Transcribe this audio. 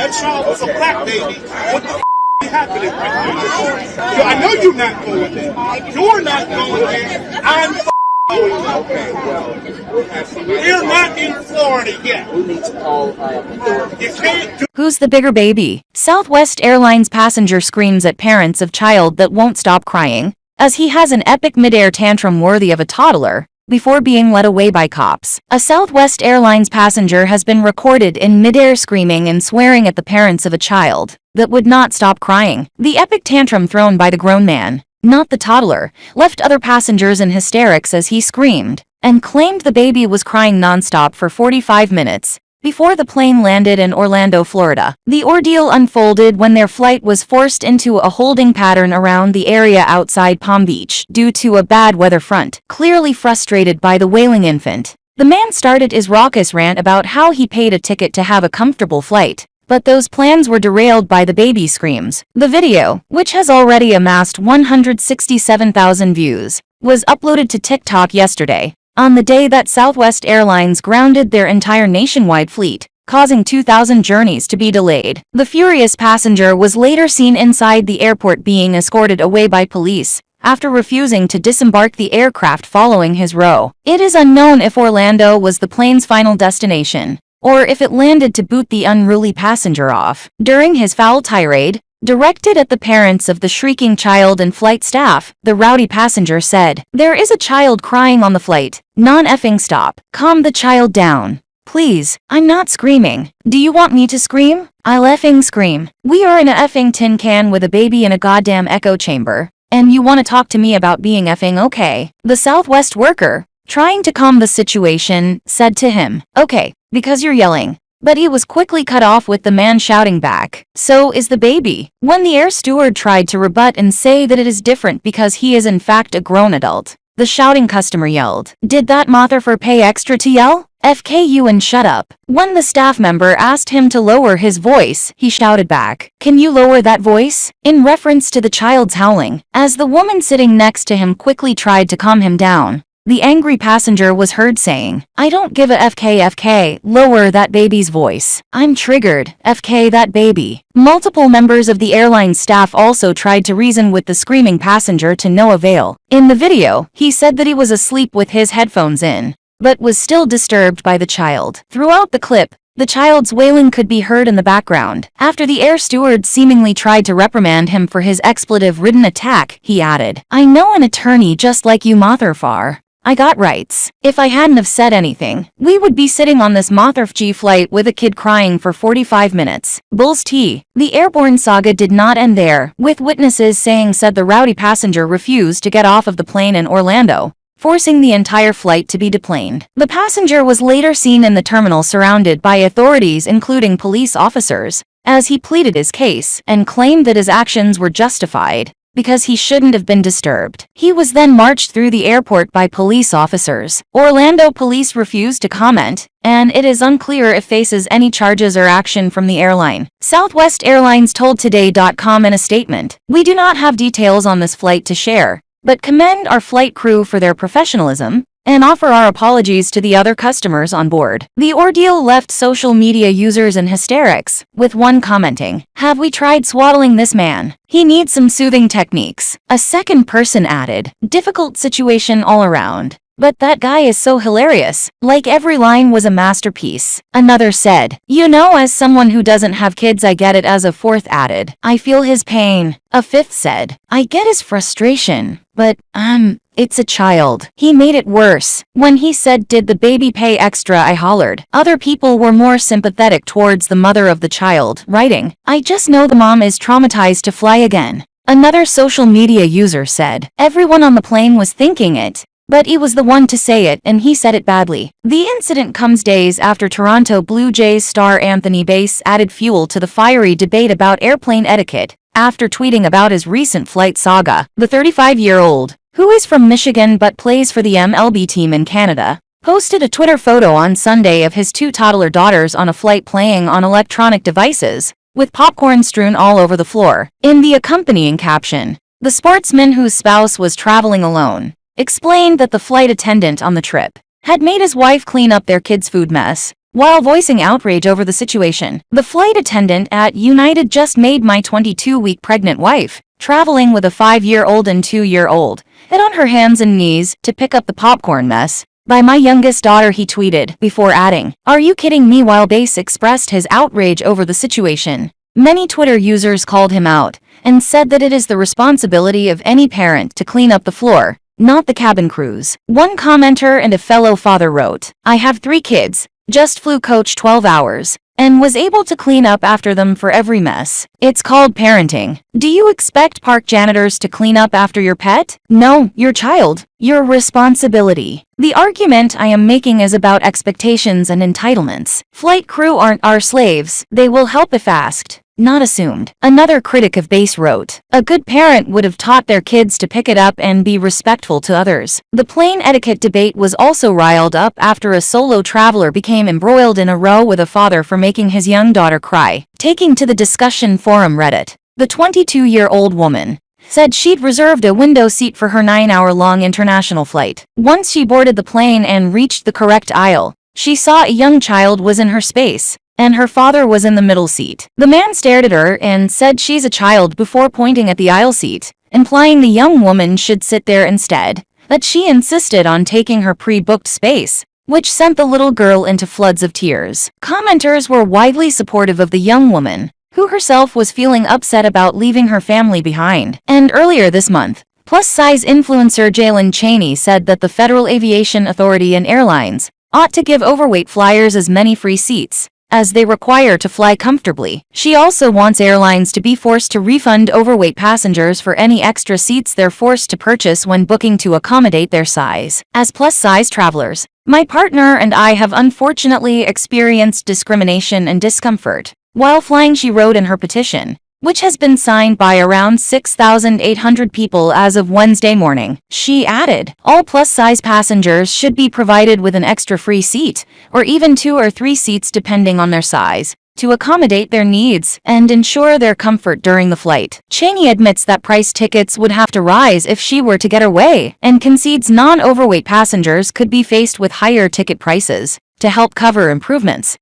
that child was a black baby, what the happening right now? I know you're not going there. You're not going there. I'm going there. We're not in Florida yet. We need to call you can't do. Who's the bigger baby? Southwest Airlines passenger screams at parents of child that won't stop crying, as he has an epic midair tantrum worthy of a toddler, before being led away by cops. A Southwest Airlines passenger has been recorded in midair screaming and swearing at the parents of a child that would not stop crying. The epic tantrum thrown by the grown man, not the toddler, left other passengers in hysterics as he screamed and claimed the baby was crying nonstop for 45 minutes before the plane landed in Orlando, Florida. The ordeal unfolded when their flight was forced into a holding pattern around the area outside Palm Beach due to a bad weather front. Clearly frustrated by the wailing infant, the man started his raucous rant about how he paid a ticket to have a comfortable flight, but those plans were derailed by the baby screams. The video, which has already amassed 167,000 views, was uploaded to TikTok yesterday, on the day that Southwest Airlines grounded their entire nationwide fleet, causing 2,000 journeys to be delayed. The furious passenger was later seen inside the airport being escorted away by police after refusing to disembark the aircraft following his row. It is unknown if Orlando was the plane's final destination, or if it landed to boot the unruly passenger off. During his foul tirade, directed at the parents of the shrieking child and flight staff, the rowdy passenger said, "There is a child crying on the flight. Non-effing stop. Calm the child down. Please, I'm not screaming. Do you want me to scream? I'll effing scream. We are in a effing tin can with a baby in a goddamn echo chamber, and you want to talk to me about being effing okay?" The Southwest worker, trying to calm the situation, said to him, "Okay, because you're yelling." But he was quickly cut off with the man shouting back, "So is the baby." When the air steward tried to rebut and say that it is different because he is in fact a grown adult, the shouting customer yelled, "Did that motherfucker pay extra to yell? FKU and shut up." When the staff member asked him to lower his voice, he shouted back, "Can you lower that voice?" in reference to the child's howling. As the woman sitting next to him quickly tried to calm him down, the angry passenger was heard saying, "I don't give a FK, lower that baby's voice. I'm triggered, FK that baby." Multiple members of the airline staff also tried to reason with the screaming passenger to no avail. In the video, he said that he was asleep with his headphones in, but was still disturbed by the child. Throughout the clip, the child's wailing could be heard in the background. After the air steward seemingly tried to reprimand him for his expletive-ridden attack, he added, "I know an attorney just like you motherfucker. I got rights. If I hadn't have said anything, we would be sitting on this motherfucking flight with a kid crying for 45 minutes. Bulls T." The airborne saga did not end there, with witnesses saying said the rowdy passenger refused to get off of the plane in Orlando, forcing the entire flight to be deplaned. The passenger was later seen in the terminal surrounded by authorities including police officers, as he pleaded his case and claimed that his actions were justified because he shouldn't have been disturbed. He was then marched through the airport by police officers. Orlando police refused to comment, and it is unclear if faces any charges or action from the airline. Southwest Airlines told Today.com in a statement, "We do not have details on this flight to share, but commend our flight crew for their professionalism and offer our apologies to the other customers on board." The ordeal left social media users in hysterics, with one commenting, "Have we tried swaddling this man? He needs some soothing techniques." A second person added, "Difficult situation all around. But that guy is so hilarious, like every line was a masterpiece." Another said, "You know, as someone who doesn't have kids I get it." As a fourth added, "I feel his pain." A fifth said, "I get his frustration, but, it's a child." He made it worse. When he said, "Did the baby pay extra?" I hollered. Other people were more sympathetic towards the mother of the child, writing, "I just know the mom is traumatized to fly again." Another social media user said, "Everyone on the plane was thinking it, but he was the one to say it and he said it badly." The incident comes days after Toronto Blue Jays star Anthony Bass added fuel to the fiery debate about airplane etiquette after tweeting about his recent flight saga. The 35-year-old, who is from Michigan but plays for the MLB team in Canada, posted a Twitter photo on Sunday of his two toddler daughters on a flight playing on electronic devices, with popcorn strewn all over the floor. In the accompanying caption, the sportsman, whose spouse was traveling alone, explained that the flight attendant on the trip had made his wife clean up their kids' food mess, While voicing outrage over the situation, the flight attendant at United just made my 22-week pregnant wife, traveling with a 5-year-old and 2-year-old, head on her hands and knees to pick up the popcorn mess by my youngest daughter, he tweeted, before adding, "Are you kidding me?" While Bass expressed his outrage over the situation, many Twitter users called him out and said that it is the responsibility of any parent to clean up the floor, not the cabin crew's. One commenter and a fellow father wrote, "I have 3 kids, just flew coach 12 hours, and was able to clean up after them for every mess. It's called parenting. Do you expect park janitors to clean up after your pet? No, your child. Your responsibility. The argument I am making is about expectations and entitlements. Flight crew aren't our slaves. They will help if asked, not assumed." Another critic of Bass wrote, "A good parent would have taught their kids to pick it up and be respectful to others." The plane etiquette debate was also riled up after a solo traveler became embroiled in a row with a father for making his young daughter cry. Taking to the discussion forum Reddit, the 22-year-old woman said she'd reserved a window seat for her 9-hour-long international flight. Once she boarded the plane and reached the correct aisle, she saw a young child was in her space, and her father was in the middle seat. The man stared at her and said she's a child before pointing at the aisle seat, implying the young woman should sit there instead, that she insisted on taking her pre-booked space, which sent the little girl into floods of tears. Commenters were widely supportive of the young woman, who herself was feeling upset about leaving her family behind. And earlier this month, plus-size influencer Jalen Chaney said that the Federal Aviation Authority and airlines ought to give overweight flyers as many free seats as they require to fly comfortably. She also wants airlines to be forced to refund overweight passengers for any extra seats they're forced to purchase when booking to accommodate their size. As plus-size travelers, my partner and I have unfortunately experienced discrimination and discomfort while flying, she wrote in her petition, which has been signed by around 6,800 people as of Wednesday morning. She added, "All plus-size passengers should be provided with an extra free seat, or even 2 or 3 seats depending on their size, to accommodate their needs and ensure their comfort during the flight." Chaney admits that price tickets would have to rise if she were to get her way, and concedes non-overweight passengers could be faced with higher ticket prices to help cover improvements